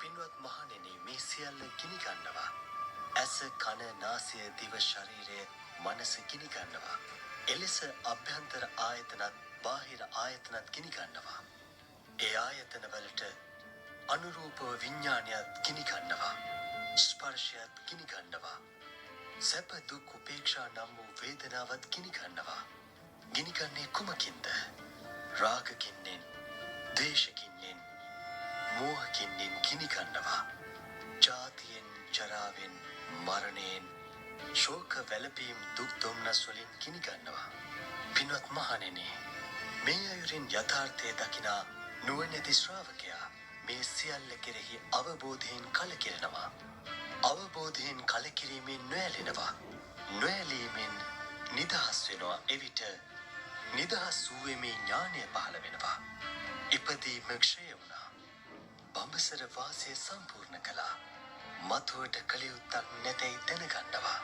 පින්වත් මහණෙනි මේ සියල්ල ගිනි ගන්නවා. ඇස කන නාසය දිව ශරීරය මනස ගිනි ගන්නවා. එලෙස අභ්‍යන්තර ආයතනත් බාහිර ආයතනත් ගිනි ගන්නවා. ඒ ආයතන වලට අනුරූපව විඥානයත් ගිනි ගන්නවා. ස්පර්ශයත් ගිනි ගන්නවා. සැප දුක් උපේක්ෂා නම් වූ වේදනාවත් ගිනි ගන්නවා. ගිනි ගන්නේ කුමකින්ද? රාගකින්ෙන්, ද්වේෂකින්ෙන්, මෝහකින්ෙන් ගිනි ගන්නවා. ජාතියෙන්, ජරාවෙන්, මරණයෙන්, ශෝක වැළපීම් දුක් දුම්නස් වලින් ගිනි ගන්නවා. පින්වත් මහණෙනි, මේ අයුරින් යථාර්ථය දකිනා නුවණැති ශ්‍රාවකයා මේ සියල්ල කෙරෙහි අවබෝධයෙන් කලකිරෙනවා. අවබෝධයෙන් කලකිරීමෙන් නොඇලෙනවා. නොඇලීමෙන් නිදහස් වෙනවා. එවිට නිදහස් වූවේ මේ ඥානය පහළ වෙනවා. ඉපදීම ක්ෂය වුණා. බඹසර වාසය සම්පූර්ණ කළා. මතුවට කළ යුත්තක් නැතැයි දැනගන්නවා.